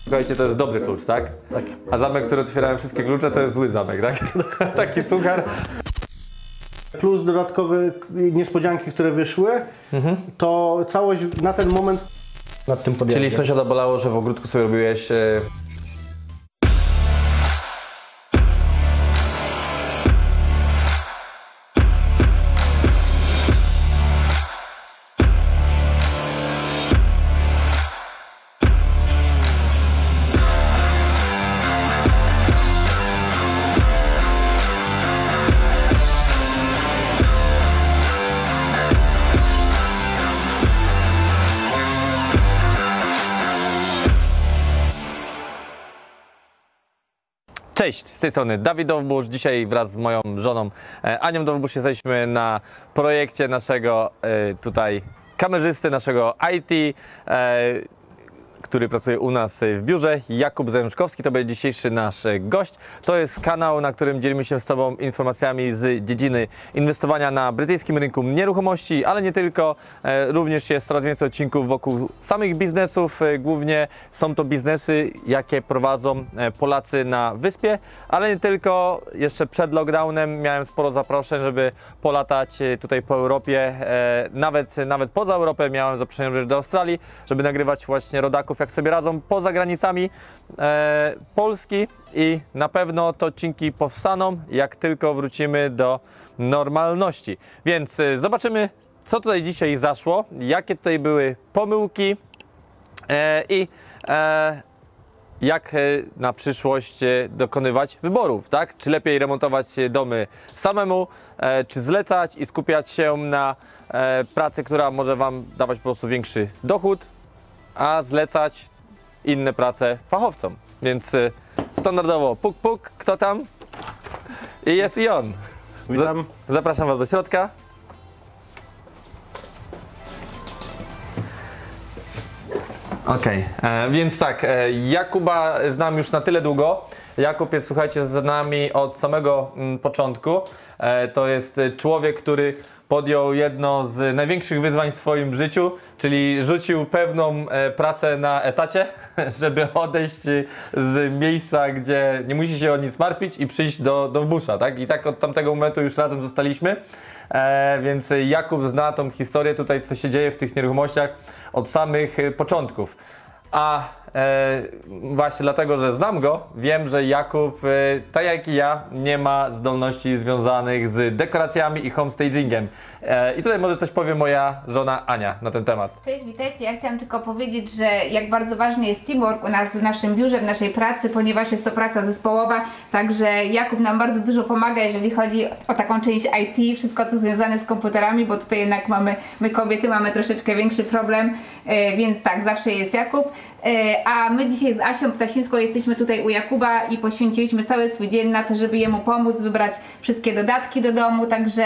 Słuchajcie, to jest dobry klucz, tak? Tak. A zamek, który otwierają wszystkie klucze, to jest zły zamek, tak? Taki suchar. Plus dodatkowe niespodzianki, które wyszły, to całość na ten moment nad tym podjęciem. Czyli sąsiada bolało, że w ogródku sobie robiłeś... Cześć, z tej strony Dawid Dowbusz. Dzisiaj wraz z moją żoną Anią Dowbusz jesteśmy na projekcie naszego tutaj kamerzysty, naszego IT, który pracuje u nas w biurze. Jakub Zajączkowski to będzie dzisiejszy nasz gość. To jest kanał, na którym dzielimy się z Tobą informacjami z dziedziny inwestowania na brytyjskim rynku nieruchomości, ale nie tylko. Również jest coraz więcej odcinków wokół samych biznesów. Głównie są to biznesy, jakie prowadzą Polacy na wyspie, ale nie tylko. Jeszcze przed lockdownem miałem sporo zaproszeń, żeby polatać tutaj po Europie, nawet poza Europę. Miałem zaproszenie również do Australii, żeby nagrywać właśnie rodaków, jak sobie radzą poza granicami Polski, i na pewno te odcinki powstaną, jak tylko wrócimy do normalności. Więc zobaczymy, co tutaj dzisiaj zaszło, jakie tutaj były pomyłki i jak na przyszłość dokonywać wyborów, tak? Czy lepiej remontować domy samemu, czy zlecać i skupiać się na pracy, która może Wam dawać po prostu większy dochód, a zlecać inne prace fachowcom. Więc standardowo puk puk, kto tam? I jest i on. Witam. Zapraszam Was do środka. Okej, więc tak, Jakuba znam już na tyle długo. Jakub jest, słuchajcie, z nami od samego początku. To jest człowiek, który podjął jedno z największych wyzwań w swoim życiu, czyli rzucił pewną pracę na etacie, żeby odejść z miejsca, gdzie nie musi się o nic martwić, i przyjść do Dowbusza, tak? I tak od tamtego momentu już razem zostaliśmy. Więc Jakub zna tą historię tutaj, co się dzieje w tych nieruchomościach od samych początków. A właśnie dlatego, że znam go, wiem, że Jakub, tak jak i ja, nie ma zdolności związanych z dekoracjami i homestagingiem. I tutaj może coś powie moja żona Ania na ten temat. Cześć, witajcie. Ja chciałam tylko powiedzieć, że jak bardzo ważny jest teamwork u nas w naszym biurze, w naszej pracy, ponieważ jest to praca zespołowa, także Jakub nam bardzo dużo pomaga, jeżeli chodzi o taką część IT, wszystko co związane z komputerami, bo tutaj jednak my kobiety mamy troszeczkę większy problem, więc tak, zawsze jest Jakub. A my dzisiaj z Asią Ptasińską jesteśmy tutaj u Jakuba i poświęciliśmy cały swój dzień na to, żeby jemu pomóc wybrać wszystkie dodatki do domu, także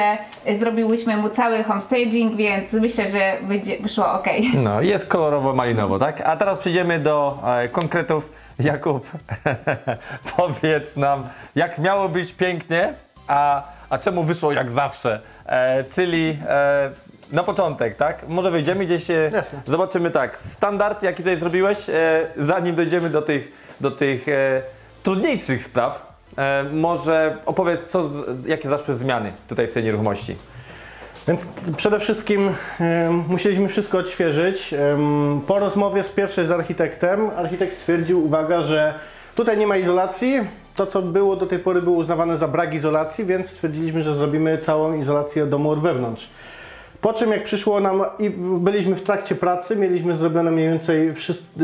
zrobiłyśmy mu cały homestaging, więc myślę, że wyszło ok. No, jest kolorowo-malinowo, tak? A teraz przejdziemy do konkretów. Jakub, powiedz nam, jak miało być pięknie, a czemu wyszło jak zawsze? Czyli na początek, tak? Może wejdziemy gdzieś, zobaczymy tak, standard jaki tutaj zrobiłeś, zanim dojdziemy do tych trudniejszych spraw. Może opowiedz, jakie zaszły zmiany tutaj w tej nieruchomości. Więc przede wszystkim musieliśmy wszystko odświeżyć. Po rozmowie z architektem, architekt stwierdził, uwaga, że tutaj nie ma izolacji. To, co było do tej pory, było uznawane za brak izolacji, więc stwierdziliśmy, że zrobimy całą izolację domu od wewnątrz. Po czym jak przyszło nam i byliśmy w trakcie pracy, mieliśmy zrobione mniej więcej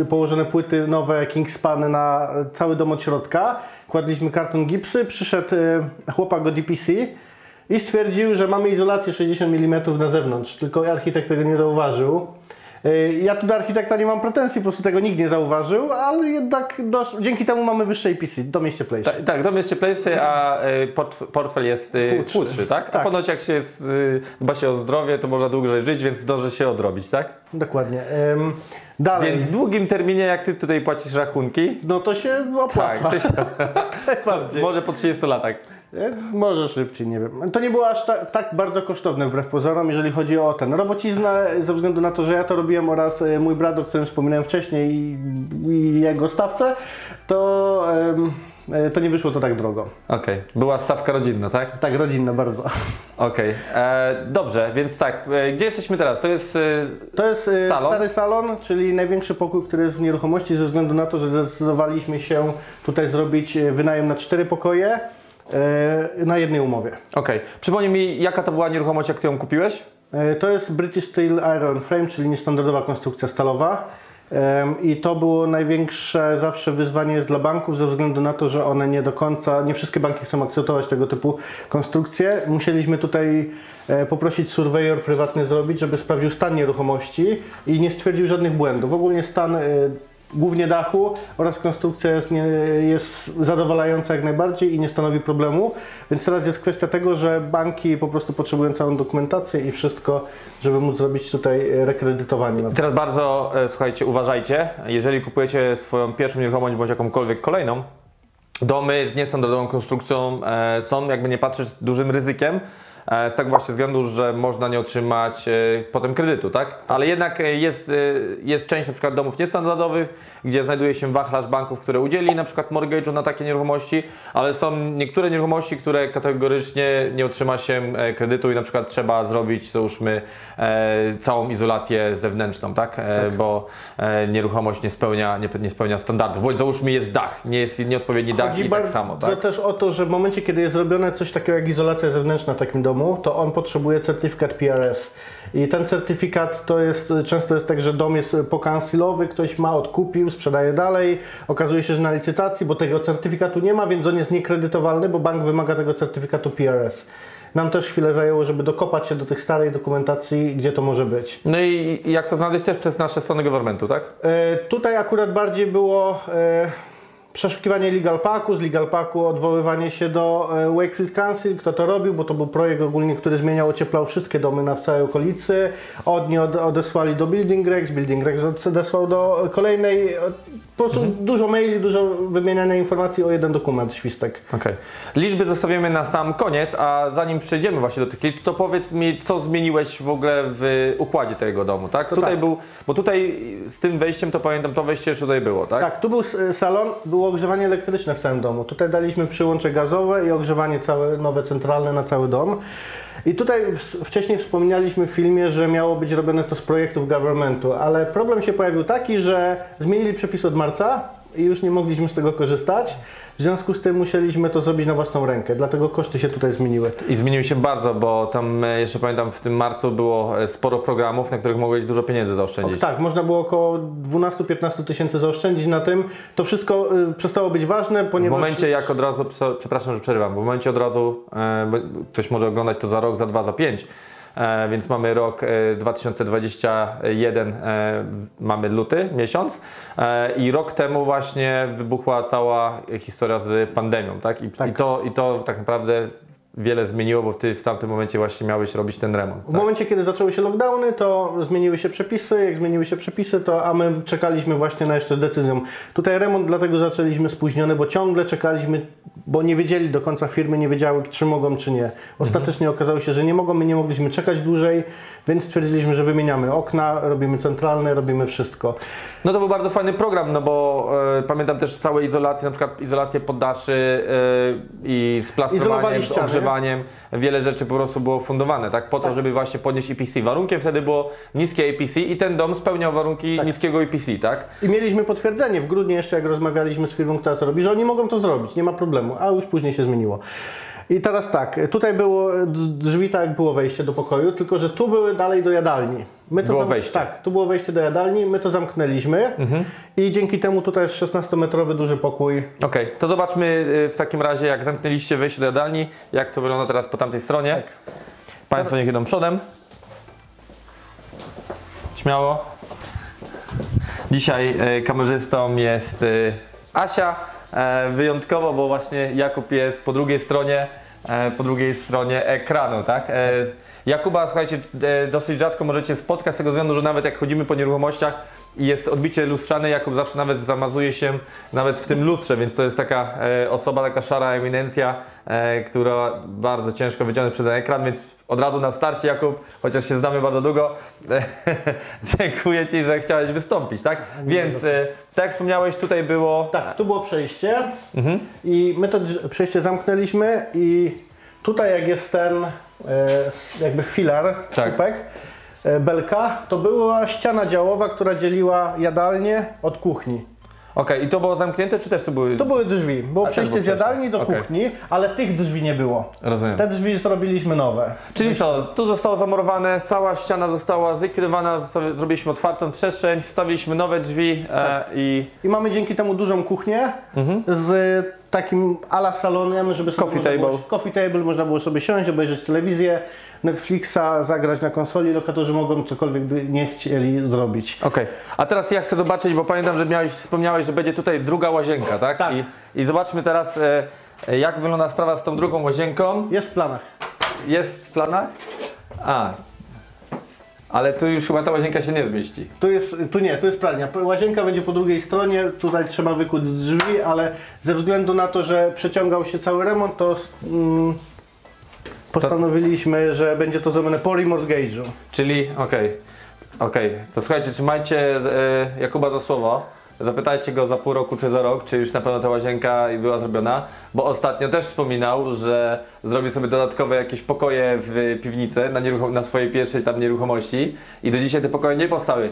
położone płyty nowe, Kingspany na cały dom od środka. Kładliśmy karton gipsy, przyszedł chłopak od DPC i stwierdził, że mamy izolację 60 mm na zewnątrz, tylko architekt tego nie zauważył. Ja tu do architekta nie mam pretensji, po prostu tego nikt nie zauważył, ale jednak dzięki temu mamy wyższe EPC, dom jest cieplejszy. Tak, dom jest cieplejszy, a portfel jest chudszy, tak? A ponoć jak się dba się o zdrowie, to można dłużej żyć, więc zdąży się odrobić, tak? Dokładnie. Dalej. Więc w długim terminie, jak Ty tutaj płacisz rachunki, no to się opłaca. Tak, najbardziej. może po 30 latach. Może szybciej, nie wiem. To nie było aż tak bardzo kosztowne wbrew pozorom, jeżeli chodzi o robociznę, ze względu na to, że ja to robiłem oraz mój brat, o którym wspominałem wcześniej i jego stawce, to nie wyszło to tak drogo. Okej. Była stawka rodzinna, tak? Tak, rodzinna bardzo. Okej. Dobrze, więc tak, gdzie jesteśmy teraz? To jest salon? Stary salon, czyli największy pokój, który jest w nieruchomości, ze względu na to, że zdecydowaliśmy się tutaj zrobić wynajem na 4 pokoje na jednej umowie. Okej. Przypomnij mi, jaka to była nieruchomość, jak ty ją kupiłeś? To jest British Steel Iron Frame, czyli niestandardowa konstrukcja stalowa. I to było największe zawsze wyzwanie jest dla banków, ze względu na to, że one nie wszystkie banki chcą akceptować tego typu konstrukcje. Musieliśmy tutaj poprosić surveyor prywatny zrobić, żeby sprawdził stan nieruchomości i nie stwierdził żadnych błędów. Ogólnie stan głównie dachu oraz konstrukcja jest zadowalająca jak najbardziej i nie stanowi problemu. Więc teraz jest kwestia tego, że banki po prostu potrzebują całą dokumentację i wszystko, żeby móc zrobić tutaj rekredytowanie. Teraz bardzo, słuchajcie, uważajcie, jeżeli kupujecie swoją pierwszą nieruchomość bądź jakąkolwiek kolejną, domy z niestandardową konstrukcją są, jakby nie patrzeć, dużym ryzykiem. Z tego właśnie względu, że można nie otrzymać potem kredytu, tak? Ale jednak jest część na przykład domów niestandardowych, gdzie znajduje się wachlarz banków, które udzieli na przykład mortgage'u na takie nieruchomości, ale są niektóre nieruchomości, które kategorycznie nie otrzyma się kredytu i na przykład trzeba zrobić, załóżmy, całą izolację zewnętrzną, tak? Bo nieruchomość nie spełnia standardów, bądź załóżmy jest dach, nie jest nieodpowiedni dach i tak samo, tak? Chodzi też o to, że w momencie, kiedy jest robione coś takiego jak izolacja zewnętrzna w takim domu, to on potrzebuje certyfikat PRS. I ten certyfikat często jest tak, że dom jest pokancelowy, ktoś odkupił, sprzedaje dalej, okazuje się, że na licytacji, bo tego certyfikatu nie ma, więc on jest niekredytowalny, bo bank wymaga tego certyfikatu PRS. Nam też chwilę zajęło, żeby dokopać się do tych starej dokumentacji, gdzie to może być. No i jak to znaleźć też przez nasze strony governmentu, tak? Tutaj akurat bardziej było przeszukiwanie Legal Packu, z Legal Packu odwoływanie się do Wakefield Council, kto to robił, bo to był projekt ogólnie, który zmieniał, ocieplał wszystkie domy w całej okolicy. Oni odesłali do Building Regs odesłał do kolejnej, po prostu dużo maili, dużo wymieniania informacji o jeden dokument, świstek. Okej. Liczby zostawimy na sam koniec, a zanim przejdziemy właśnie do tych liczb, to powiedz mi, co zmieniłeś w ogóle w układzie tego domu, tak? Tutaj był, bo tutaj z tym wejściem, to pamiętam, to wejście już tutaj było, tak? Tak, tu był salon, było ogrzewanie elektryczne w całym domu. Tutaj daliśmy przyłącze gazowe i ogrzewanie całe nowe, centralne na cały dom. I tutaj wcześniej wspominaliśmy w filmie, że miało być robione to z projektów governmentu, ale problem się pojawił taki, że zmienili przepis od marca i już nie mogliśmy z tego korzystać. W związku z tym musieliśmy to zrobić na własną rękę, dlatego koszty się tutaj zmieniły. I zmieniły się bardzo, bo tam jeszcze pamiętam w tym marcu było sporo programów, na których mogłeś dużo pieniędzy zaoszczędzić. Tak, można było około 12-15 tysięcy zaoszczędzić na tym. To wszystko przestało być ważne, ponieważ... W momencie jak od razu, przepraszam, że przerywam, bo w momencie od razu, ktoś może oglądać to za rok, za 2, za 5, więc mamy rok 2021, mamy luty, miesiąc i rok temu właśnie wybuchła cała historia z pandemią, tak? I to tak naprawdę wiele zmieniło, bo ty w tamtym momencie właśnie miałeś robić ten remont. Tak? W momencie, kiedy zaczęły się lockdowny, to zmieniły się przepisy. Jak zmieniły się przepisy, a my czekaliśmy właśnie na jeszcze decyzją. Tutaj remont dlatego zaczęliśmy spóźniony, bo ciągle czekaliśmy, bo nie wiedzieli do końca, firmy nie wiedziały, czy mogą, czy nie. Ostatecznie okazało się, że nie mogą, my nie mogliśmy czekać dłużej, więc stwierdziliśmy, że wymieniamy okna, robimy centralne, robimy wszystko. No to był bardzo fajny program, no bo pamiętam też całe izolacje, na przykład izolację poddaszy i z plastrowaniem, z ogrzewaniem. Wiele rzeczy po prostu było fundowane, tak? Po to, żeby właśnie podnieść EPC. Warunkiem wtedy było niskie EPC i ten dom spełniał warunki niskiego EPC, tak? I mieliśmy potwierdzenie w grudniu jeszcze, jak rozmawialiśmy z firmą, która to robi, że oni mogą to zrobić, nie ma problemu, a już później się zmieniło. I teraz tak, tutaj było drzwi, tak jak było wejście do pokoju, tylko że tu były dalej do jadalni. Było wejście. Tak, tu było wejście do jadalni, my to zamknęliśmy i dzięki temu tutaj jest 16-metrowy duży pokój. Okej, to zobaczmy w takim razie, jak zamknęliście wejście do jadalni, jak to wygląda teraz po tamtej stronie. Tak. Państwo niech idą przodem. Śmiało. Dzisiaj kamerzystą jest Asia. Wyjątkowo, bo właśnie Jakub jest po drugiej stronie ekranu, tak? Jakuba, słuchajcie, dosyć rzadko możecie spotkać z tego względu, że nawet jak chodzimy po nieruchomościach, i jest odbicie lustrzane. Jakub zawsze nawet zamazuje się nawet w tym lustrze, więc to jest taka osoba, taka szara eminencja, która bardzo ciężko wyciągnąć przez ten ekran, więc od razu na starcie, Jakub, chociaż się znamy bardzo długo, dziękuję Ci, że chciałeś wystąpić, tak? Więc tak jak wspomniałeś, tutaj było... Tak, tu było przejście i my to przejście zamknęliśmy i tutaj jak jest ten jakby filar, słupek, belka, to była ściana działowa, która dzieliła jadalnię od kuchni. Okej, i to było zamknięte, czy też to były... To były drzwi. Było przejście z jadalni do kuchni, ale tych drzwi nie było. Rozumiem. Te drzwi zrobiliśmy nowe. Czyli co, tu zostało zamurowane, cała ściana została zlikwidowana, zrobiliśmy otwartą przestrzeń, wstawiliśmy nowe drzwi i mamy dzięki temu dużą kuchnię z takim ala salonem, żeby sobie coffee table, można było sobie siąść, obejrzeć telewizję, Netflixa, zagrać na konsoli, lokatorzy mogą cokolwiek by nie chcieli zrobić. Okej. A teraz ja chcę zobaczyć, bo pamiętam, że wspomniałeś, że będzie tutaj druga łazienka, tak? Tak. I zobaczmy teraz, jak wygląda sprawa z tą drugą łazienką. Jest w planach. Jest w planach? Ale tu już chyba ta łazienka się nie zmieści. Tu jest pralnia. Łazienka będzie po drugiej stronie, tutaj trzeba wykuć drzwi, ale ze względu na to, że przeciągał się cały remont, to postanowiliśmy, że będzie to zrobione po remortgage'u. Czyli, okej. To słuchajcie, trzymajcie Jakuba za słowo. Zapytajcie go za pół roku czy za rok, czy już na pewno ta łazienka była zrobiona, bo ostatnio też wspominał, że zrobi sobie dodatkowe jakieś pokoje w piwnicy na swojej pierwszej tam nieruchomości i do dzisiaj te pokoje nie powstały.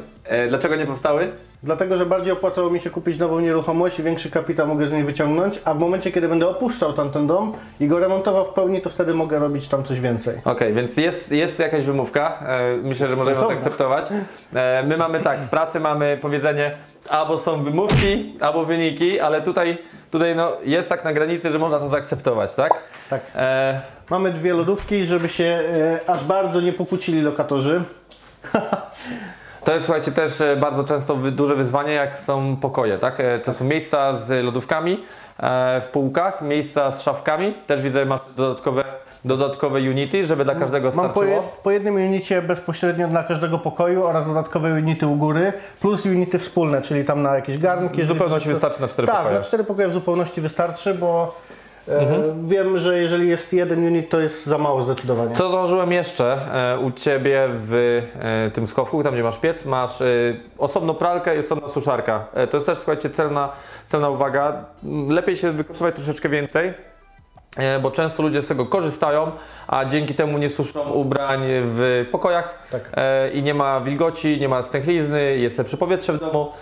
Dlaczego nie powstały? Dlatego, że bardziej opłacało mi się kupić nową nieruchomość i większy kapitał mogę z niej wyciągnąć, a w momencie, kiedy będę opuszczał tamten dom i go remontował w pełni, to wtedy mogę robić tam coś więcej. Okej, więc jest jakaś wymówka, myślę, że możemy to akceptować. My mamy tak, w pracy mamy powiedzenie, albo są wymówki, albo wyniki, ale tutaj no, jest tak na granicy, że można to zaakceptować, tak? Tak. Mamy dwie lodówki, żeby się aż bardzo nie pokłócili lokatorzy. To jest, słuchajcie, też bardzo często duże wyzwanie, jak są pokoje, tak? To są miejsca z lodówkami w półkach, miejsca z szafkami. Też widzę, masz dodatkowe unity, żeby dla każdego starczyło. Mam po jednym unicie bezpośrednio dla każdego pokoju oraz dodatkowe unity u góry, plus unity wspólne, czyli tam na jakieś garnki. W zupełności wystarczy na 4 pokoje. Tak, na 4 pokoje w zupełności wystarczy, bo wiem, że jeżeli jest jeden unit, to jest za mało zdecydowanie. Co założyłem jeszcze u Ciebie w tym schowku, tam gdzie masz piec, masz osobną pralkę i osobna suszarka. To jest też, słuchajcie, celna uwaga. Lepiej się wykorzystać troszeczkę więcej, bo często ludzie z tego korzystają, a dzięki temu nie suszą ubrań w pokojach i nie ma wilgoci, nie ma stęchlizny, jest lepsze powietrze w domu.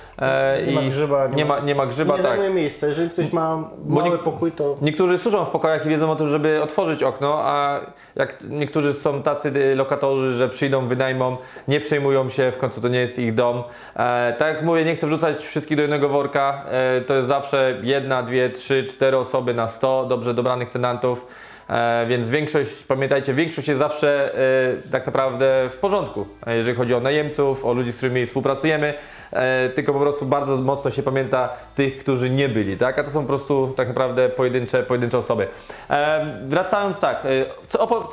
Nie ma grzyba. Nie ma grzyba, nie zajmuje miejsca. Jeżeli ktoś ma mały pokój, to... Niektórzy suszą w pokojach i wiedzą o tym, żeby otworzyć okno, a jak niektórzy są tacy lokatorzy, że przyjdą, wynajmą, nie przejmują się, w końcu to nie jest ich dom. Tak jak mówię, nie chcę wrzucać wszystkich do jednego worka, to jest zawsze 1, 2, 3, 4 osoby na 100 dobrze dobranych tenantów. Więc pamiętajcie, większość jest zawsze tak naprawdę w porządku, jeżeli chodzi o najemców, o ludzi, z którymi współpracujemy, tylko po prostu bardzo mocno się pamięta tych, którzy nie byli, tak? A to są po prostu tak naprawdę pojedyncze osoby. Wracając tak,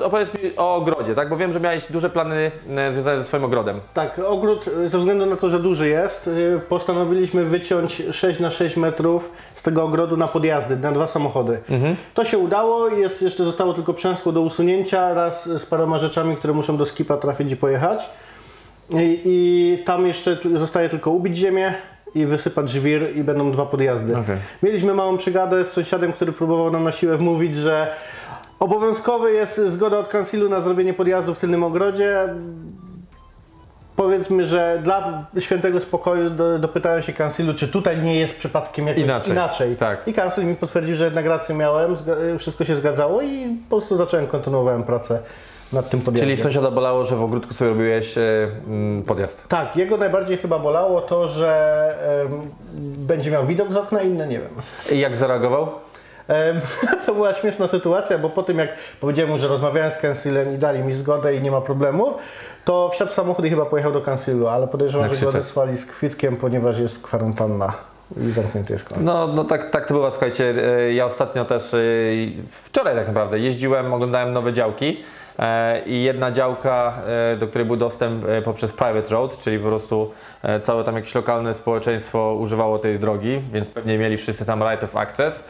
opowiedz mi o ogrodzie, tak? Bo wiem, że miałeś duże plany związane ze swoim ogrodem. Tak, ogród ze względu na to, że duży jest, postanowiliśmy wyciąć 6 na 6 metrów z tego ogrodu na podjazdy, na 2 samochody. To się udało, jeszcze zostało tylko przęsło do usunięcia raz z paroma rzeczami, które muszą do skipa trafić i pojechać. I tam jeszcze zostaje tylko ubić ziemię i wysypać żwir i będą 2 podjazdy. Mieliśmy małą przygadę z sąsiadem, który próbował nam na siłę wmówić, że obowiązkowy jest zgoda od kansilu na zrobienie podjazdu w tylnym ogrodzie. Powiedzmy, że dla świętego spokoju dopytałem się kansilu, czy tutaj nie jest przypadkiem jakoś inaczej. Tak. I kansil mi potwierdził, że jednak rację miałem, wszystko się zgadzało i po prostu kontynuowałem pracę nad tym podjazdem. Czyli sąsiada bolało, że w ogródku sobie robiłeś podjazd? Tak, jego najbardziej chyba bolało to, że będzie miał widok z okna, inne nie wiem. I jak zareagował? To była śmieszna sytuacja, bo po tym jak powiedziałem mu, że rozmawiałem z kansilem i dali mi zgodę i nie ma problemu, to wsiadł w samochód i chyba pojechał do kansilu, ale podejrzewam, że go odesłali z kwitkiem, ponieważ jest kwarantanna i zamknięty jest koniec. No tak to bywa, słuchajcie, ja ostatnio też, wczoraj tak naprawdę jeździłem, oglądałem nowe działki i jedna działka, do której był dostęp poprzez private road, czyli po prostu całe tam jakieś lokalne społeczeństwo używało tej drogi, więc pewnie mieli wszyscy tam right of access.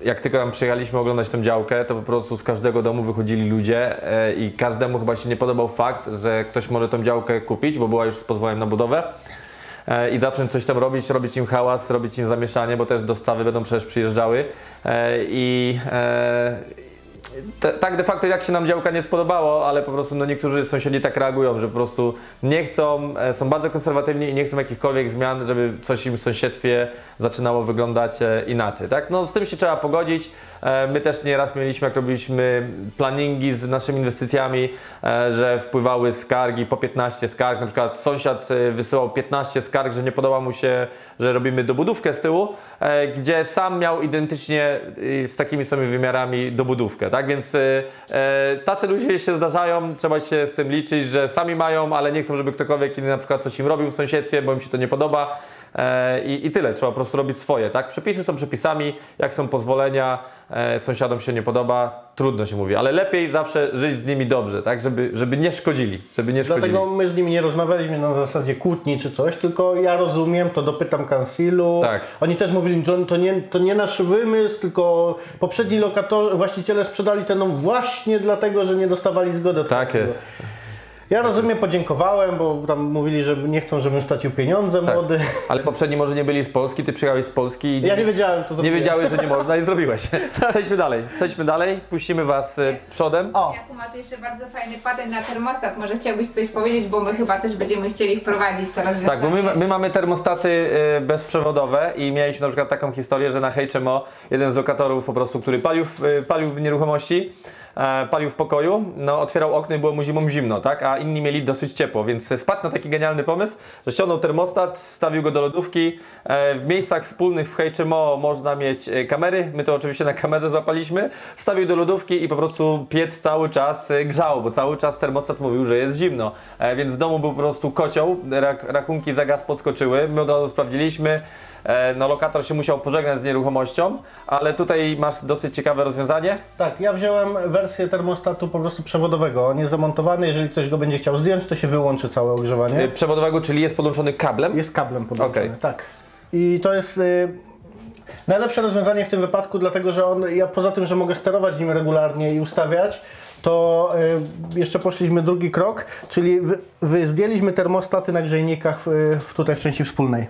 Jak tylko tam przyjechaliśmy oglądać tę działkę, to po prostu z każdego domu wychodzili ludzie i każdemu chyba się nie podobał fakt, że ktoś może tę działkę kupić, bo była już z pozwoleniem na budowę i zacząć coś tam robić im hałas, robić im zamieszanie, bo też dostawy będą przecież przyjeżdżały tak de facto jak się nam działka nie spodobało, ale po prostu no niektórzy sąsiedzi tak reagują, że po prostu nie chcą, są bardzo konserwatywni i nie chcą jakichkolwiek zmian, żeby coś im w sąsiedztwie zaczynało wyglądać inaczej, tak? No z tym się trzeba pogodzić. My też nieraz mieliśmy, jak robiliśmy planningi z naszymi inwestycjami, że wpływały skargi, po 15 skarg, na przykład sąsiad wysyłał 15 skarg, że nie podoba mu się, że robimy dobudówkę z tyłu, gdzie sam miał identycznie z takimi samymi wymiarami dobudówkę, tak? Więc tacy ludzie się zdarzają, trzeba się z tym liczyć, że sami mają, ale nie chcą, żeby ktokolwiek inny na przykład coś im robił w sąsiedztwie, bo im się to nie podoba. I tyle, trzeba po prostu robić swoje, tak? Przepisy są przepisami, jak są pozwolenia, sąsiadom się nie podoba, trudno się mówi, ale lepiej zawsze żyć z nimi dobrze, tak? Żeby nie szkodzili, Dlatego my z nimi nie rozmawialiśmy na zasadzie kłótni czy coś, tylko ja rozumiem, to dopytam kansilu. Tak. Oni też mówili, to nie nasz wymysł, tylko poprzedni właściciele sprzedali ten dom właśnie dlatego, że nie dostawali zgody od Tak kansilu. jest. Ja rozumiem, podziękowałem, bo tam mówili, że nie chcą, żebym stracił pieniądze młody. Ale poprzedni może nie byli z Polski, ty przyjechałeś z Polski i Ja nie wiedziałem, to nie zrobiłem. wiedziałeś, że nie można i zrobiłeś. Przejdźmy dalej, puścimy was przodem. O, Jakub ma tu jeszcze bardzo fajny patent na termostat, może chciałbyś coś powiedzieć, bo my chyba też będziemy chcieli wprowadzić to rozwiązanie. Tak, bo my mamy termostaty bezprzewodowe i mieliśmy na przykład taką historię, że na HMO jeden z lokatorów po prostu, który palił w nieruchomości, palił w pokoju, no otwierał okno i było mu zimno, tak? A inni mieli dosyć ciepło, więc wpadł na taki genialny pomysł, że ściągnął termostat, wstawił go do lodówki. W miejscach wspólnych w HMO można mieć kamery, my to oczywiście na kamerze złapaliśmy, wstawił do lodówki i po prostu piec cały czas grzał, bo cały czas termostat mówił, że jest zimno. Więc w domu był po prostu kocioł, rachunki za gaz podskoczyły, my od razu sprawdziliśmy. No lokator się musiał pożegnać z nieruchomością, ale tutaj masz dosyć ciekawe rozwiązanie. tak, ja wziąłem wersję termostatu po prostu przewodowego. On jest zamontowany, jeżeli ktoś go będzie chciał zdjąć, to się wyłączy całe ogrzewanie. Przewodowego, czyli jest podłączony kablem? Jest kablem podłączony, Okej. tak. I to jest najlepsze rozwiązanie w tym wypadku, dlatego że ja poza tym, że mogę sterować nim regularnie i ustawiać, to jeszcze poszliśmy drugi krok, czyli zdjęliśmy termostaty na grzejnikach tutaj w części wspólnej.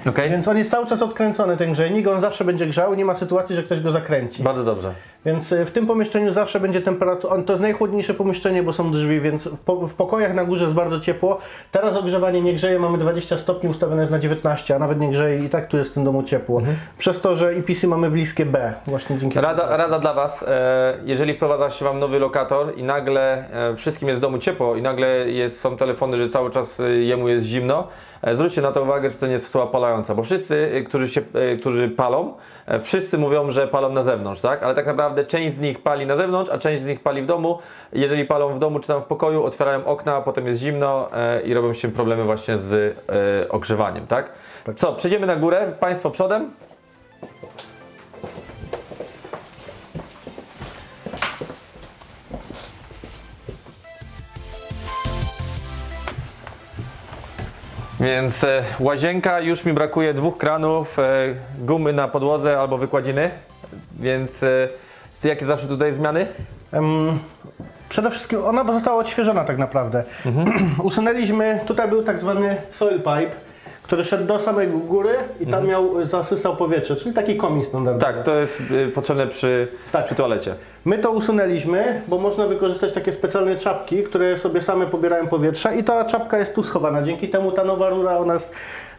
Okay. Więc on jest cały czas odkręcony, ten grzejnik, on zawsze będzie grzał i nie ma sytuacji, że ktoś go zakręci. Bardzo dobrze. Więc w tym pomieszczeniu zawsze będzie temperatura, to jest najchłodniejsze pomieszczenie, bo są drzwi, więc w pokojach na górze jest bardzo ciepło. Teraz ogrzewanie nie grzeje, mamy 20 stopni, ustawione jest na 19, a nawet nie grzeje i tak tu jest w tym domu ciepło. Przez to, że EPC mamy bliskie B, właśnie dzięki temu. Rada dla Was, jeżeli wprowadza się Wam nowy lokator i nagle wszystkim jest w domu ciepło i nagle są telefony, że cały czas jemu jest zimno, zwróćcie na to uwagę, czy to nie jest stoła palająca, bo wszyscy, którzy palą, wszyscy mówią, że palą na zewnątrz, tak? Ale tak naprawdę część z nich pali na zewnątrz, a część z nich pali w domu. Jeżeli palą w domu czy tam w pokoju, otwierają okna, a potem jest zimno i robią się problemy właśnie z ogrzewaniem, tak? Co, przejdziemy na górę, Państwo przodem. Więc łazienka, już mi brakuje 2 kranów, gumy na podłodze albo wykładziny, więc jakie zawsze tutaj zmiany? Przede wszystkim ona została odświeżona tak naprawdę. Usunęliśmy, tutaj był tak zwany soil pipe, który szedł do samej góry i tam zasysał powietrze, czyli taki komin standardowy. Tak, to jest potrzebne przy toalecie. My to usunęliśmy, bo można wykorzystać takie specjalne czapki, które sobie same pobierają powietrze i ta czapka jest tu schowana. Dzięki temu ta nowa rura ona jest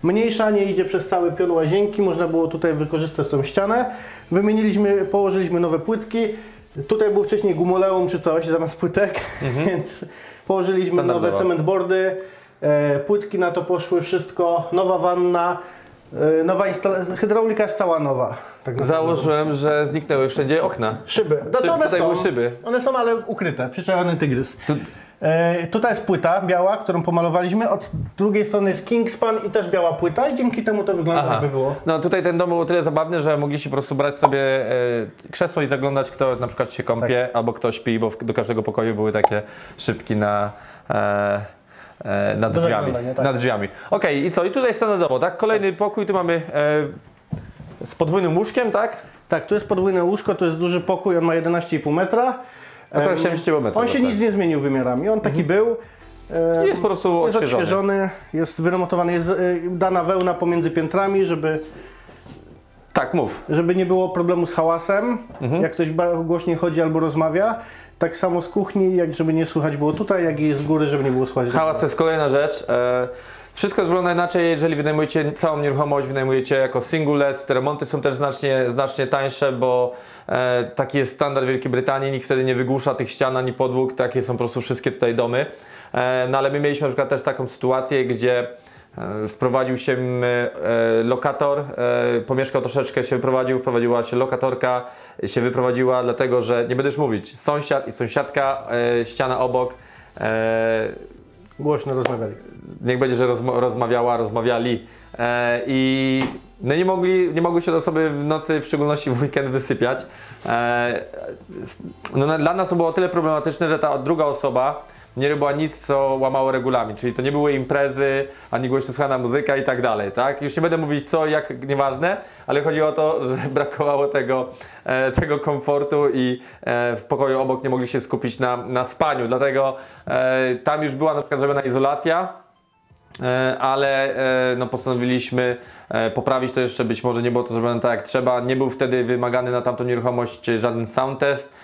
mniejsza, nie idzie przez cały pion łazienki, można było tutaj wykorzystać tą ścianę. Położyliśmy nowe płytki. Tutaj był wcześniej gumoleum czy coś zamiast płytek, więc położyliśmy nowe cementboardy, płytki na to poszły, wszystko, nowa wanna, nowa hydraulika jest cała nowa. Tak Założyłem, że zniknęły wszędzie okna. Szyby. Znaczy one tutaj są, były szyby. one są, ale ukryte, przyczajony tygrys. Tutaj jest płyta biała, którą pomalowaliśmy, od drugiej strony jest Kingspan i też biała płyta i dzięki temu to wygląda jakby było. No tutaj ten dom był o tyle zabawny, że mogliście po prostu brać sobie krzesło i zaglądać, kto na przykład się kąpie albo kto śpi, bo do każdego pokoju były takie szybki nad drzwiami. Tak. Nad drzwiami. Okej, i co? I tutaj standardowo, tak? Kolejny pokój, tu mamy z podwójnym łóżkiem, tak? Tak, tu jest podwójne łóżko, to jest duży pokój, on ma 11,5 metra. Około 70 metrów. On się nic nie zmienił wymiarami, on taki był. Jest po prostu Jest odświeżony. odświeżony, jest wyremontowany, jest dana wełna pomiędzy piętrami, Tak, mów. żeby nie było problemu z hałasem, jak ktoś głośniej chodzi albo rozmawia. Tak samo z kuchni, jak żeby nie słychać było tutaj, jak i z góry, żeby nie było słychać. Hałas to jest kolejna rzecz. Wszystko wygląda inaczej, jeżeli wynajmujecie całą nieruchomość, wynajmujecie jako single let. Te remonty są też znacznie tańsze, bo taki jest standard Wielkiej Brytanii. Nikt wtedy nie wygłusza tych ścian ani podłóg. Takie są po prostu wszystkie tutaj domy. No ale my mieliśmy na przykład też taką sytuację, gdzie wprowadził się lokator, pomieszkał troszeczkę, się wyprowadził, wprowadziła się lokatorka, się wyprowadziła, dlatego że, nie będę już mówić, sąsiad i sąsiadka, ściana obok, Głośno rozmawiali. niech będzie, że rozmawiali i no nie mogły się do sobie w nocy, w szczególności w weekend, wysypiać. No, dla nas to było o tyle problematyczne, że ta druga osoba nie robiła nic, co łamało regulamin, czyli to nie były imprezy, ani głośno słuchana muzyka i tak dalej, tak? Już nie będę mówić co, jak, nieważne, ale chodzi o to, że brakowało tego komfortu i w pokoju obok nie mogli się skupić na spaniu, dlatego tam już była na przykład zrobiona izolacja, ale no, postanowiliśmy poprawić to jeszcze, być może nie było to zrobione tak jak trzeba, nie był wtedy wymagany na tamtą nieruchomość żaden sound test.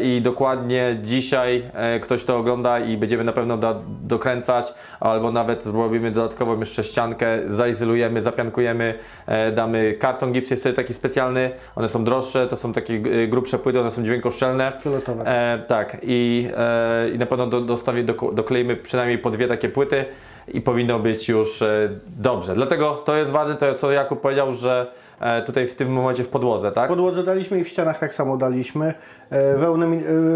I dokładnie dzisiaj ktoś to ogląda i będziemy na pewno dokręcać, albo nawet zrobimy dodatkową jeszcze ściankę, zaizolujemy, zapiankujemy, damy karton gips, jest sobie taki specjalny, one są droższe, to są takie grubsze płyty, one są dźwiękoszczelne. Fioletowe. Tak, i na pewno dokleimy przynajmniej po 2 takie płyty i powinno być już dobrze. Dlatego to jest ważne, to co Jakub powiedział, że tutaj w tym momencie w podłodze, tak? W podłodze daliśmy i w ścianach tak samo daliśmy.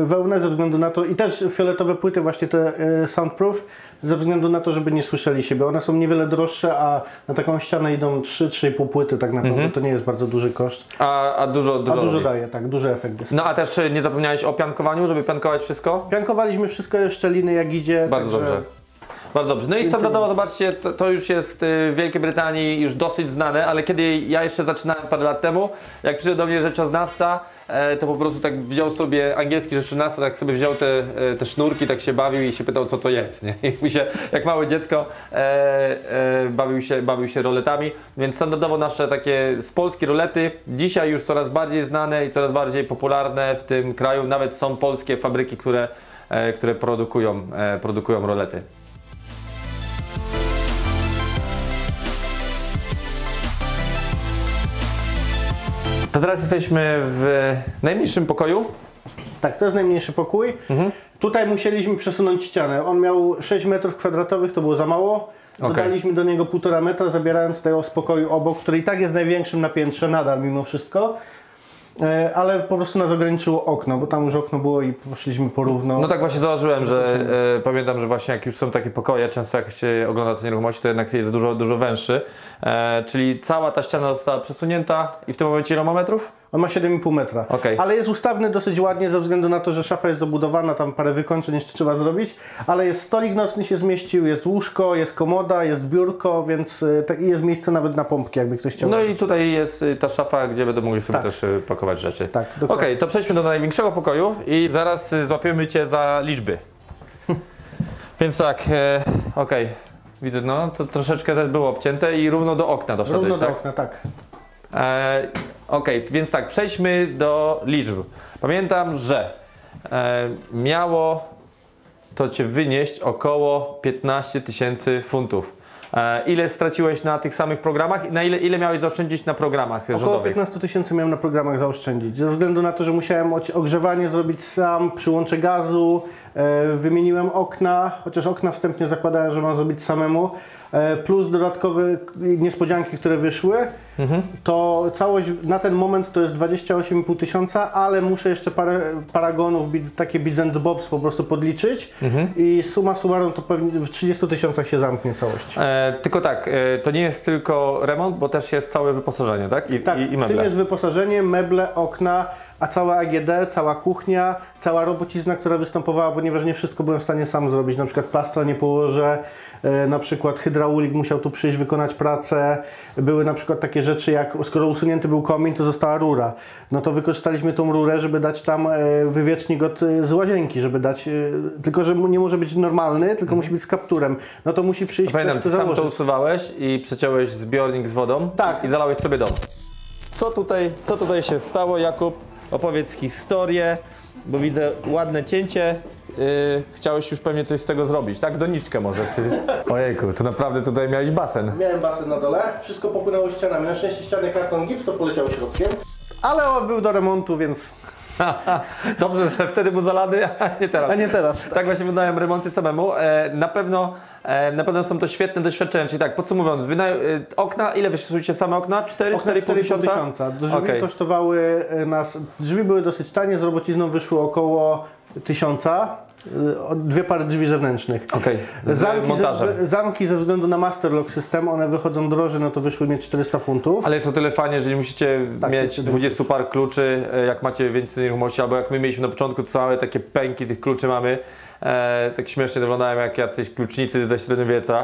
Wełnę ze względu na to i też fioletowe płyty, właśnie te soundproof, ze względu na to, żeby nie słyszeli siebie. One są niewiele droższe, a na taką ścianę idą 3,5 płyty tak naprawdę. To nie jest bardzo duży koszt. A dużo Daje, tak, duży efekt jest. No a też nie zapomniałeś o piankowaniu, żeby piankować wszystko? Piankowaliśmy wszystko, szczeliny jak idzie. Bardzo dobrze. Bardzo dobrze. No i standardowo, zobaczcie, to już jest w Wielkiej Brytanii już dosyć znane, ale kiedy ja jeszcze zaczynałem parę lat temu, jak przyszedł do mnie rzeczoznawca, to po prostu tak wziął sobie angielski rzeczoznawca, tak sobie wziął te sznurki, tak się bawił i się pytał, co to jest, nie? I mi się, jak małe dziecko, bawił się roletami, więc standardowo nasze takie z Polski rolety, dzisiaj już coraz bardziej znane i coraz bardziej popularne w tym kraju, nawet są polskie fabryki, które produkują rolety. To teraz jesteśmy w najmniejszym pokoju. Tak, to jest najmniejszy pokój. Tutaj musieliśmy przesunąć ścianę. On miał 6 metrów kwadratowych, to było za mało. Dodaliśmy do niego 1,5 metra, zabierając tego z pokoju obok, który i tak jest największym na piętrze nadal mimo wszystko. Ale po prostu nas ograniczyło okno, bo tam już okno było i poszliśmy porówno. No tak właśnie założyłem, że pamiętam, że właśnie jak już są takie pokoje, często jak się ogląda te nieruchomości, to jednak jest dużo węższy. Czyli cała ta ściana została przesunięta i w tym momencie ile ma metrów? On ma 7,5 metra, ale jest ustawny dosyć ładnie ze względu na to, że szafa jest zabudowana, tam parę wykończeń jeszcze trzeba zrobić, ale jest stolik nocny się zmieścił, jest łóżko, jest komoda, jest biurko, więc jest miejsce nawet na pompki, jakby ktoś chciał. No i tutaj jest ta szafa, gdzie będą mogli sobie też pakować rzeczy. Tak, Okej, to przejdźmy do największego pokoju i zaraz złapiemy Cię za liczby. Więc tak, widzę, no to troszeczkę też było obcięte i równo do okna doszedłeś, równo tak? do okna, tak. Więc tak, przejdźmy do liczb. Pamiętam, że miało to Cię wynieść około 15 000 funtów. Ile straciłeś na tych samych programach i na ile miałeś zaoszczędzić na programach Około rządowych? 15 000 miałem na programach zaoszczędzić, ze względu na to, że musiałem ogrzewanie zrobić sam, przyłącze gazu, Wymieniłem okna, chociaż okna wstępnie zakładałem, że mam zrobić samemu. Plus dodatkowe niespodzianki, które wyszły, to całość na ten moment to jest 28,5 tysiąca, ale muszę jeszcze parę paragonów, takie bits and bobs po prostu podliczyć i summa summarum to pewnie w 30 tysiącach się zamknie całość. Tylko tak, to nie jest tylko remont, bo też jest całe wyposażenie, tak? I W meble. tym jest wyposażenie, meble, okna, a cała AGD, cała kuchnia, cała robocizna, która występowała, ponieważ nie wszystko byłem w stanie sam zrobić, na przykład plastra nie położę, na przykład hydraulik musiał tu przyjść, wykonać pracę. Były na przykład takie rzeczy jak, skoro usunięty był komin, to została rura. No to wykorzystaliśmy tą rurę, żeby dać tam wywiecznik z łazienki, żeby dać, tylko że nie może być normalny, tylko musi być z kapturem. No to musi przyjść Pamiętam, ktoś to ty sam to założyć. usuwałeś i przeciąłeś zbiornik z wodą Tak. i zalałeś sobie dom. Co tutaj się stało, Jakub? Opowiedz historię, bo widzę ładne cięcie. Chciałeś już pewnie coś z tego zrobić, tak? Doniczkę może, czy... Ojejku, to naprawdę tutaj miałeś basen. Miałem basen na dole, wszystko popłynęło ścianami. Na szczęście ściany karton gips, to poleciało środkiem. Ale on był do remontu, więc... Dobrze, że wtedy był zalany, a nie teraz. A nie teraz. Tak właśnie wyglądają remonty samemu. Na pewno są to świetne doświadczenia. Czyli tak, podsumowując, okna, ile wyszliście same okna? 4,5 tysiąca? Drzwi kosztowały nas, drzwi były dosyć tanie, z robocizną wyszło około 1000. Dwie pary drzwi zewnętrznych. Okej, z montażem. Zamki ze względu na Master Lock System, one wychodzą drożej, no to wyszły mi 400 funtów. Ale jest o tyle fajnie, że nie musicie mieć jest 20 par kluczy, jak macie więcej nieruchomości, albo jak my mieliśmy na początku, to całe takie pęki tych kluczy mamy. Tak śmiesznie wyglądają, jak jacyś klucznicy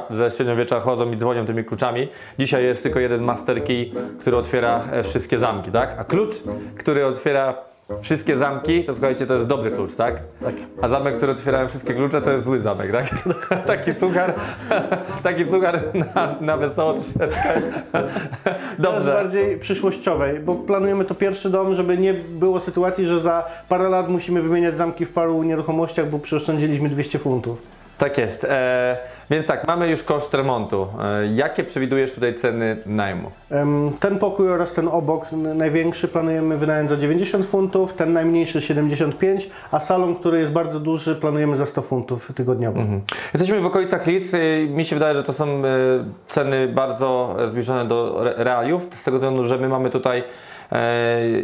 ze średniowiecza chodzą i dzwonią tymi kluczami. Dzisiaj jest tylko jeden master key, który otwiera wszystkie zamki, tak? A klucz, który otwiera wszystkie zamki, to słuchajcie, to jest dobry klucz, tak? Tak. A zamek, który otwierają wszystkie klucze, to jest zły zamek, tak? taki suchar na wesoło troszeczkę. To jest Dobrze. bardziej przyszłościowej, bo planujemy to pierwszy dom, żeby nie było sytuacji, że za parę lat musimy wymieniać zamki w paru nieruchomościach, bo przeoszczędziliśmy 200 funtów. Tak jest. Więc tak, mamy już koszt remontu. Jakie przewidujesz tutaj ceny najmu? Ten pokój oraz ten obok, największy, planujemy wynająć za 90 funtów, ten najmniejszy 75, a salon, który jest bardzo duży, planujemy za 100 funtów tygodniowo. Jesteśmy w okolicach Leeds. Mi się wydaje, że to są ceny bardzo zbliżone do realiów, z tego względu, że my mamy tutaj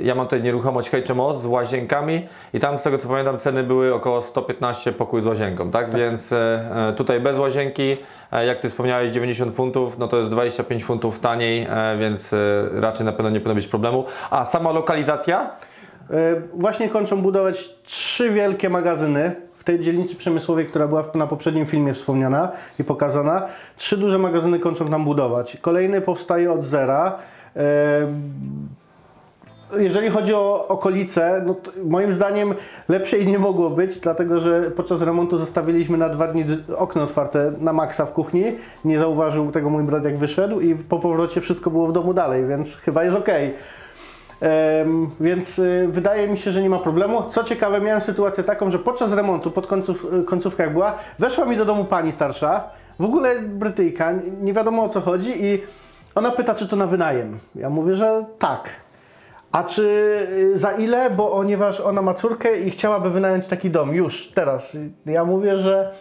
ja mam tutaj nieruchomość HMO z łazienkami i tam, z tego co pamiętam, ceny były około 115 pokój z łazienką, tak? Więc tutaj bez łazienki, jak Ty wspomniałeś, 90 funtów, no to jest 25 funtów taniej, więc raczej na pewno nie powinno być problemu. A sama lokalizacja? Właśnie kończą budować 3 wielkie magazyny w tej dzielnicy przemysłowej, która była na poprzednim filmie wspomniana i pokazana. 3 duże magazyny kończą tam budować. Kolejny powstaje od zera. Jeżeli chodzi o okolice, no to moim zdaniem lepszej nie mogło być, dlatego że podczas remontu zostawiliśmy na 2 dni okno otwarte na maksa w kuchni. Nie zauważył tego mój brat, jak wyszedł, i po powrocie wszystko było w domu dalej, więc chyba jest ok. Więc wydaje mi się, że nie ma problemu. Co ciekawe, miałem sytuację taką, że podczas remontu, pod końcówka jak była, weszła mi do domu pani starsza, w ogóle Brytyjka, nie wiadomo o co chodzi, i ona pyta, czy to na wynajem. Ja mówię, że tak. A czy za ile? Ponieważ ona ma córkę i chciałaby wynająć taki dom już teraz. Ja mówię, że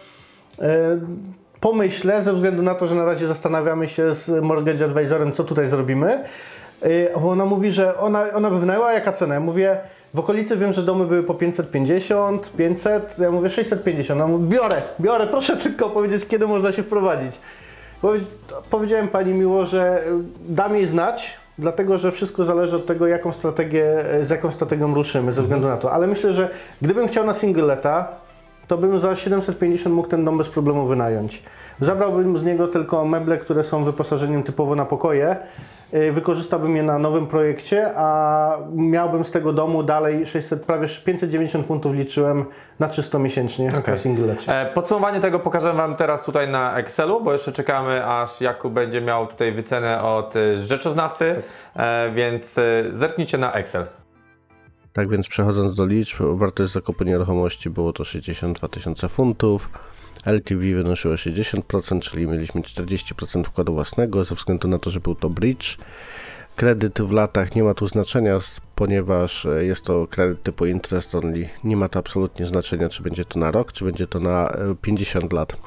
pomyślę, ze względu na to, że na razie zastanawiamy się z mortgage advisorem, co tutaj zrobimy. Bo ona mówi, że ona by wynajęła, a jaka cena? Ja mówię, w okolicy wiem, że domy były po 550, 500, ja mówię 650. Ona mówi, biorę, proszę tylko powiedzieć, kiedy można się wprowadzić. Powiedziałem pani miło, że dam jej znać, dlatego że wszystko zależy od tego, z jaką strategią ruszymy, ze względu na to. Ale myślę, że gdybym chciał na singleta, to bym za 750 mógł ten dom bez problemu wynająć. Zabrałbym z niego tylko meble, które są wyposażeniem typowo na pokoje. Wykorzystałbym je na nowym projekcie, a miałbym z tego domu dalej 600, prawie 590 funtów liczyłem na 300 miesięcznie na singlecie. Podsumowanie tego pokażę Wam teraz tutaj na Excelu, bo jeszcze czekamy, aż Jakub będzie miał tutaj wycenę od rzeczoznawcy, więc zerknijcie na Excel. Tak więc przechodząc do liczb, wartość zakupu nieruchomości było to 62 tysiące funtów. LTV wynosiło 60%, czyli mieliśmy 40% wkładu własnego ze względu na to, że był to bridge. Kredyt w latach nie ma tu znaczenia, ponieważ jest to kredyt typu interest only. Nie ma to absolutnie znaczenia, czy będzie to na rok, czy będzie to na 50 lat.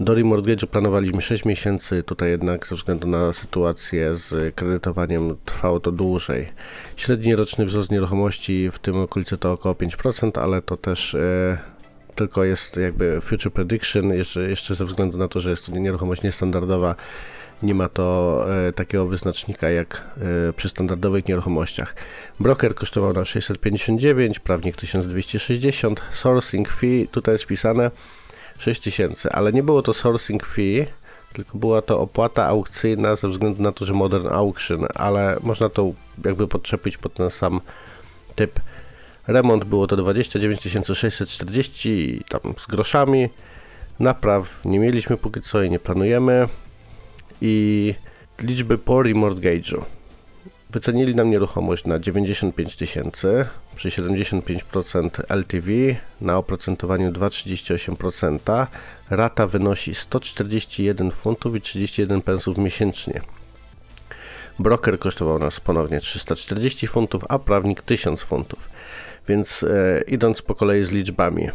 Do remortgage'u planowaliśmy 6 miesięcy, tutaj jednak ze względu na sytuację z kredytowaniem trwało to dłużej. Średni roczny wzrost nieruchomości w tym okolicy to około 5%, ale to też tylko jest jakby future prediction, jeszcze ze względu na to, że jest to nieruchomość niestandardowa. Nie ma to takiego wyznacznika jak przy standardowych nieruchomościach. Broker kosztował nas 659, prawnik 1260, sourcing fee, tutaj jest wpisane 6000, ale nie było to sourcing fee, tylko była to opłata aukcyjna ze względu na to, że modern auction, ale można to jakby podczepić pod ten sam typ. Remont było to 29 640 tam z groszami. Napraw nie mieliśmy póki co i nie planujemy. I liczby po remortgage'u. Wycenili nam nieruchomość na 95 000 przy 75% LTV na oprocentowaniu 2,38%. Rata wynosi 141 funtów i 31 pensów miesięcznie. Broker kosztował nas ponownie 340 funtów, a prawnik 1000 funtów. Więc idąc po kolei z liczbami.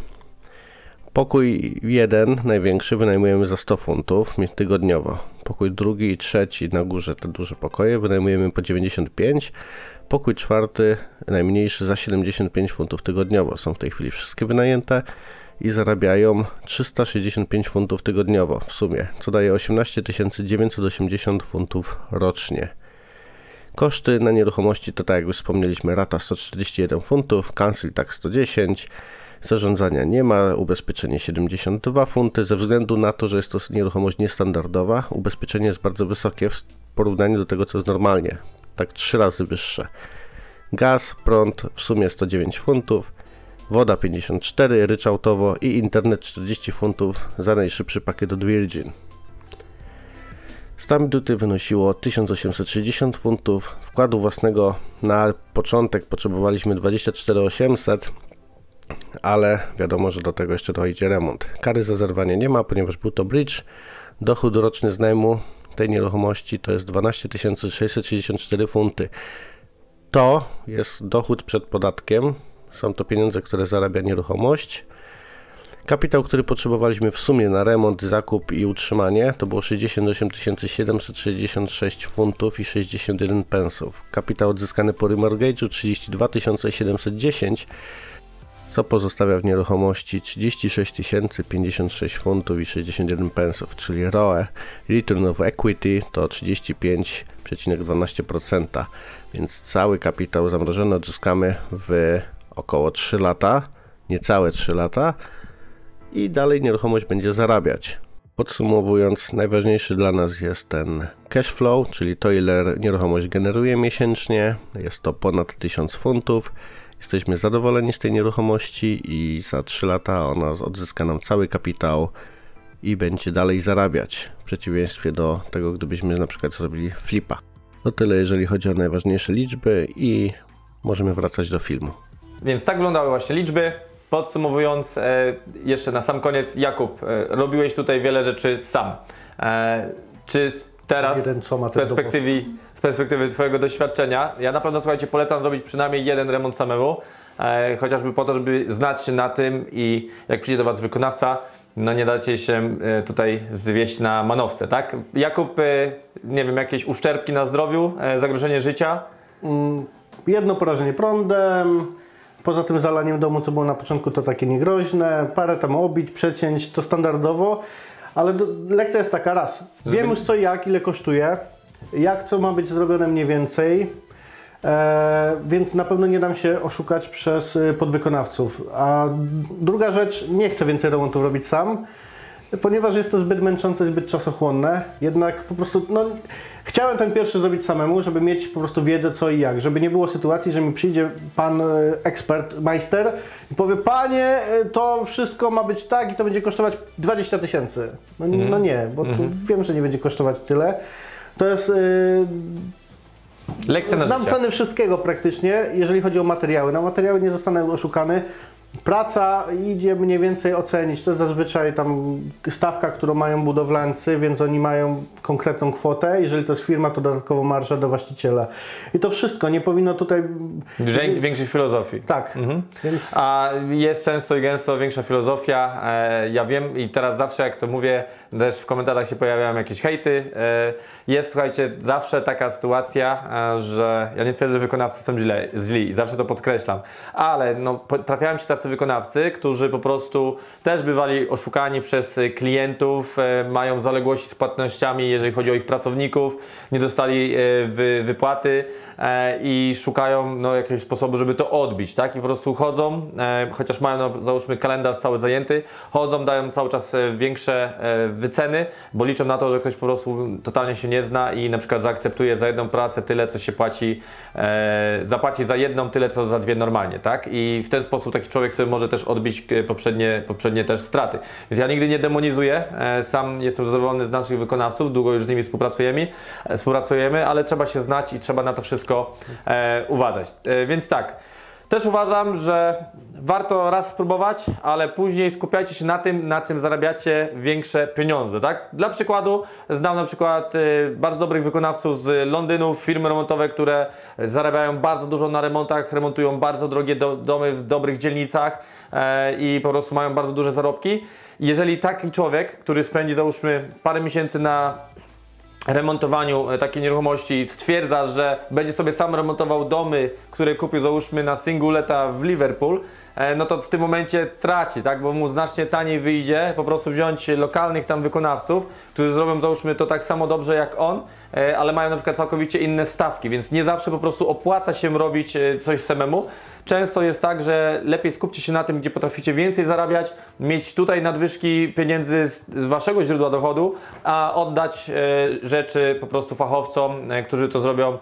Pokój 1, największy, wynajmujemy za 100 funtów tygodniowo. Pokój drugi i trzeci na górze, te duże pokoje, wynajmujemy po 95. Pokój czwarty, najmniejszy, za 75 funtów tygodniowo. Są w tej chwili wszystkie wynajęte i zarabiają 365 funtów tygodniowo w sumie, co daje 18 980 funtów rocznie. Koszty na nieruchomości to, tak jak już wspomnieliśmy, rata 141 funtów, council tax 110, zarządzania nie ma, ubezpieczenie 72 funty. Ze względu na to, że jest to nieruchomość niestandardowa, ubezpieczenie jest bardzo wysokie w porównaniu do tego, co jest normalnie, tak 3 razy wyższe. Gaz, prąd w sumie 109 funtów, woda 54, ryczałtowo i internet 40 funtów za najszybszy pakiet od Virgin. Stamp duty wynosiło 1860 funtów, wkładu własnego na początek potrzebowaliśmy 24 800, ale wiadomo, że do tego jeszcze dojdzie remont. Kary za zerwanie nie ma, ponieważ był to bridge. Dochód roczny z najmu tej nieruchomości to jest 12 664 funty. To jest dochód przed podatkiem, są to pieniądze, które zarabia nieruchomość. Kapitał, który potrzebowaliśmy w sumie na remont, zakup i utrzymanie, to było 68 766 funtów i 61 pensów. Kapitał odzyskany po remortgage'u 32 710, co pozostawia w nieruchomości 36 056 funtów i 61 pensów, czyli ROE, Return of Equity, to 35,12%, więc cały kapitał zamrożony odzyskamy w około 3 lata, niecałe 3 lata i dalej nieruchomość będzie zarabiać. Podsumowując, najważniejszy dla nas jest ten cash flow, czyli to, ile nieruchomość generuje miesięcznie, jest to ponad 1000 funtów. Jesteśmy zadowoleni z tej nieruchomości i za 3 lata ona odzyska nam cały kapitał i będzie dalej zarabiać, w przeciwieństwie do tego, gdybyśmy na przykład zrobili flipa. To tyle, jeżeli chodzi o najważniejsze liczby i możemy wracać do filmu. Więc tak wyglądały właśnie liczby. Podsumowując, jeszcze na sam koniec, Jakub, robiłeś tutaj wiele rzeczy sam. Czy teraz z perspektywy Twojego doświadczenia, ja na pewno, słuchajcie, polecam zrobić przynajmniej jeden remont samemu, chociażby po to, żeby znać się na tym i jak przyjdzie do Was wykonawca, no nie dacie się tutaj zwieść na manowce, tak? Jakub, nie wiem, jakieś uszczerbki na zdrowiu, zagrożenie życia? Jedno porażenie prądem, poza tym zalaniem domu, co było na początku, to takie niegroźne, parę tam obić, przecięć, to standardowo, ale lekcja jest taka, raz, wiem już co i jak, ile kosztuje, jak co ma być zrobione mniej więcej, więc na pewno nie dam się oszukać przez podwykonawców. A druga rzecz, nie chcę więcej remontów robić sam, ponieważ jest to zbyt męczące, zbyt czasochłonne, jednak po prostu, no, chciałem ten pierwszy zrobić samemu, żeby mieć po prostu wiedzę co i jak, żeby nie było sytuacji, że mi przyjdzie pan ekspert, majster i powie: panie, to wszystko ma być tak i to będzie kosztować 20 000. No nie, bo wiem, że nie będzie kosztować tyle. To jest... Lekcja na znam życie. ceny wszystkiego praktycznie, jeżeli chodzi o materiały. Na materiały nie zostanę oszukany. Praca idzie mniej więcej ocenić, to jest zazwyczaj tam stawka, którą mają budowlańcy, więc oni mają konkretną kwotę. Jeżeli to jest firma, to dodatkowo marża do właściciela. I to wszystko, nie powinno tutaj... Większej filozofii. Tak, więc... A jest często i gęsto większa filozofia, ja wiem i teraz zawsze jak to mówię, też w komentarzach się pojawiają jakieś hejty. Jest, słuchajcie, zawsze taka sytuacja, że ja nie twierdzę, że wykonawcy są źli, zawsze to podkreślam, ale no, trafiają się tacy wykonawcy, którzy po prostu też bywali oszukani przez klientów, mają zaległości z płatnościami, jeżeli chodzi o ich pracowników, nie dostali wypłaty i szukają no, jakiegoś sposobu, żeby to odbić, tak? I po prostu chodzą, chociaż mają, no, załóżmy, kalendarz cały zajęty, chodzą, dają cały czas większe wyceny, bo liczą na to, że ktoś po prostu totalnie się nie zna i na przykład zaakceptuje za jedną pracę tyle, co się płaci, zapłaci za jedną tyle, co za dwie normalnie, tak? I w ten sposób taki człowiek sobie może też odbić poprzednie też straty. Więc ja nigdy nie demonizuję, sam jestem zadowolony z naszych wykonawców, długo już z nimi współpracujemy, ale trzeba się znać i trzeba na to wszystko uważać. Więc tak, też uważam, że warto raz spróbować, ale później skupiajcie się na tym, na czym zarabiacie większe pieniądze, tak? Dla przykładu znam na przykład bardzo dobrych wykonawców z Londynu, firmy remontowe, które zarabiają bardzo dużo na remontach, remontują bardzo drogie domy w dobrych dzielnicach i po prostu mają bardzo duże zarobki. Jeżeli taki człowiek, który spędzi załóżmy parę miesięcy na remontowaniu takiej nieruchomości, stwierdza, że będzie sobie sam remontował domy, które kupił załóżmy na Singuleta w Liverpool, no to w tym momencie traci, tak? Bo mu znacznie taniej wyjdzie po prostu wziąć lokalnych tam wykonawców, którzy zrobią załóżmy to tak samo dobrze jak on, ale mają na przykład całkowicie inne stawki, więc nie zawsze po prostu opłaca się robić coś samemu. Często jest tak, że lepiej skupcie się na tym, gdzie potraficie więcej zarabiać, mieć tutaj nadwyżki pieniędzy z waszego źródła dochodu, a oddać rzeczy po prostu fachowcom, którzy to zrobią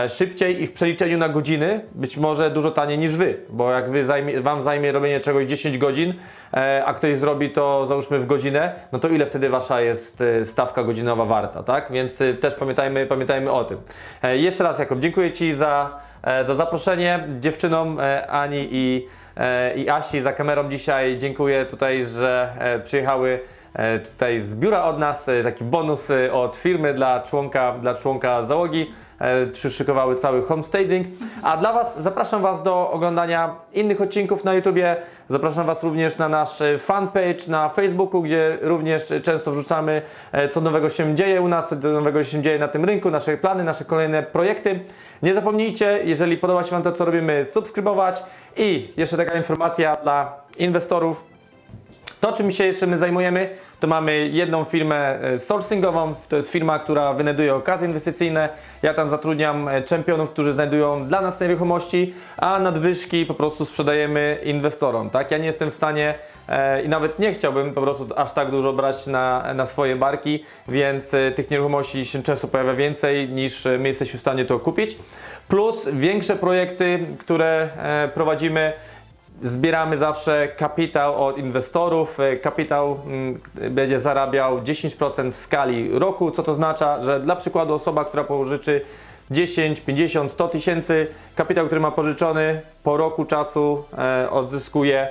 szybciej i w przeliczeniu na godziny być może dużo taniej niż wy, bo jak wam zajmie robienie czegoś 10 godzin, a ktoś zrobi to załóżmy w godzinę, no to ile wtedy wasza jest stawka godzinowa warta, tak? Więc też pamiętajmy o tym. Jeszcze raz, Jakub, dziękuję ci za zaproszenie, dziewczynom Ani i Asi za kamerą dzisiaj. Dziękuję tutaj, że przyjechały tutaj z biura od nas. Taki bonus od firmy dla członka załogi. Przyszykowały cały homestaging. A dla was zapraszam was do oglądania innych odcinków na YouTubie. Zapraszam was również na nasz fanpage na Facebooku, gdzie również często wrzucamy, co nowego się dzieje u nas, co nowego się dzieje na tym rynku, nasze plany, nasze kolejne projekty. Nie zapomnijcie, jeżeli podoba się wam to, co robimy, subskrybować. I jeszcze taka informacja dla inwestorów. To, czym się jeszcze my zajmujemy, to mamy jedną firmę sourcingową, to jest firma, która wynajduje okazje inwestycyjne. Ja tam zatrudniam czempionów, którzy znajdują dla nas nieruchomości, a nadwyżki po prostu sprzedajemy inwestorom, tak? Ja nie jestem w stanie i nawet nie chciałbym po prostu aż tak dużo brać na swoje barki, więc tych nieruchomości się często pojawia więcej niż my jesteśmy w stanie to kupić. Plus większe projekty, które prowadzimy. Zbieramy zawsze kapitał od inwestorów. Kapitał będzie zarabiał 10% w skali roku, co to oznacza, że dla przykładu osoba, która pożyczy 10, 50, 100 tysięcy, kapitał, który ma pożyczony po roku czasu odzyskuje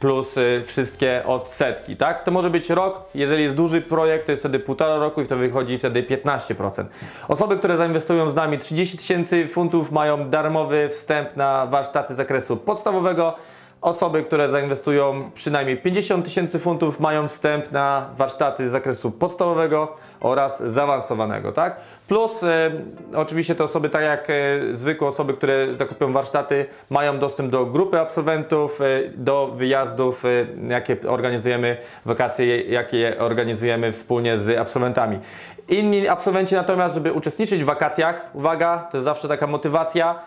plus wszystkie odsetki, tak? To może być rok, jeżeli jest duży projekt, to jest wtedy 1,5 roku i to wychodzi wtedy 15%. Osoby, które zainwestują z nami 30 tysięcy funtów, mają darmowy wstęp na warsztaty z zakresu podstawowego. Osoby, które zainwestują przynajmniej 50 tysięcy funtów, mają wstęp na warsztaty z zakresu podstawowego oraz zaawansowanego, tak? Plus oczywiście te osoby, tak jak zwykłe osoby, które zakupią warsztaty, mają dostęp do grupy absolwentów, do wyjazdów, jakie organizujemy, wakacje, jakie organizujemy wspólnie z absolwentami. Inni absolwenci natomiast, żeby uczestniczyć w wakacjach, uwaga, to jest zawsze taka motywacja,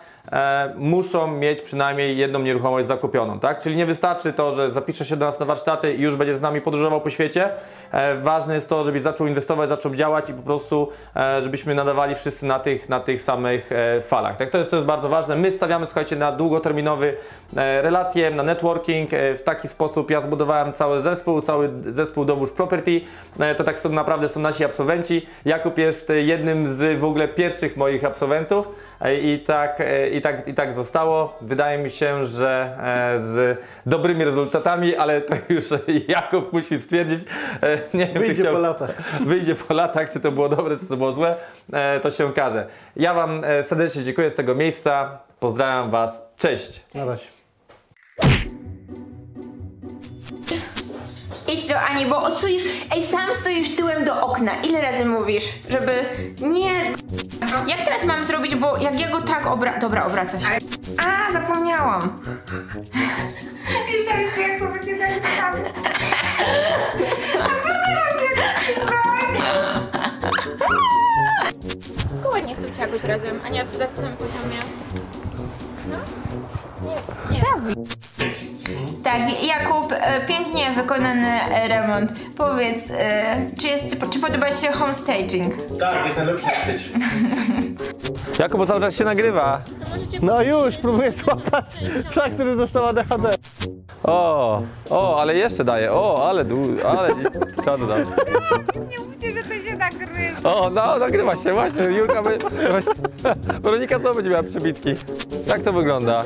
muszą mieć przynajmniej jedną nieruchomość zakupioną, tak? Czyli nie wystarczy to, że zapisze się do nas na warsztaty i już będzie z nami podróżował po świecie. Ważne jest to, żeby zaczął inwestować, zaczął zaczął działać i po prostu żebyśmy nadawali wszyscy na tych samych falach. Tak, to jest bardzo ważne. My stawiamy, słuchajcie, na długoterminowe relacje, na networking. W taki sposób ja zbudowałem cały zespół Dowbus Property. To tak naprawdę są nasi absolwenci. Jakub jest jednym z w ogóle pierwszych moich absolwentów i tak zostało. Wydaje mi się, że z dobrymi rezultatami, ale to już Jakub musi stwierdzić. Nie wiem, Wyjdzie po latach. Wyjdzie po latach, czy to było dobre, czy to było złe, to się okaże. Ja Wam serdecznie dziękuję z tego miejsca. Pozdrawiam Was. Cześć! Na razie. Idź do Ani, bo stoisz, sam stoisz tyłem do okna. Ile razy mówisz, żeby... Nie... Jak teraz mam zrobić, bo jak ja go tak Dobra, obraca się. A, zapomniałam. Wiedziałeś, jak to będzie tak samo. A co teraz jak zrobić? Tylko ładnie stójcie jakoś razem, Ania tu na samym poziomie. No? Nie. Tak, Jakub, pięknie wykonany remont. Powiedz, czy podoba Ci się homestaging? Tak, jest najlepszy świeć. Jakub, bo cały czas się nagrywa. No już, próbuję złapać psa, który dostał ADHD. Ale jeszcze daje. Ale czadu dał. Nie mówcie, że to się nagrywa. No, nagrywa się, właśnie. Julka, Weronika znowu będzie miała przybitki. Tak to wygląda.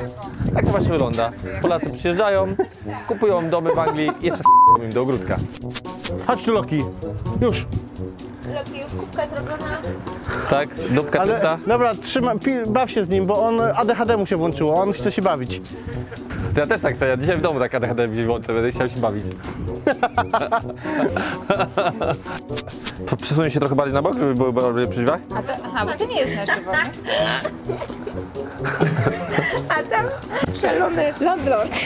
Tak to właśnie wygląda. Polacy przyjeżdżają, kupują domy w Anglii i jeszcze im do ogródka. Chodź tu, Loki. Już. Loki, już kubka zrobiona. Tak? Dupka czysta? Dobra, baw się z nim, bo on ADHD mu się włączyło, on chce się bawić. To ja też tak chcę. Ja dzisiaj w domu tak ADHD mi włączę, będę chciał się bawić. Przesunie się trochę bardziej na bok, żeby było bardziej przy drzwiach? Bo to nie jest nasz nie? A tam szalony landlord.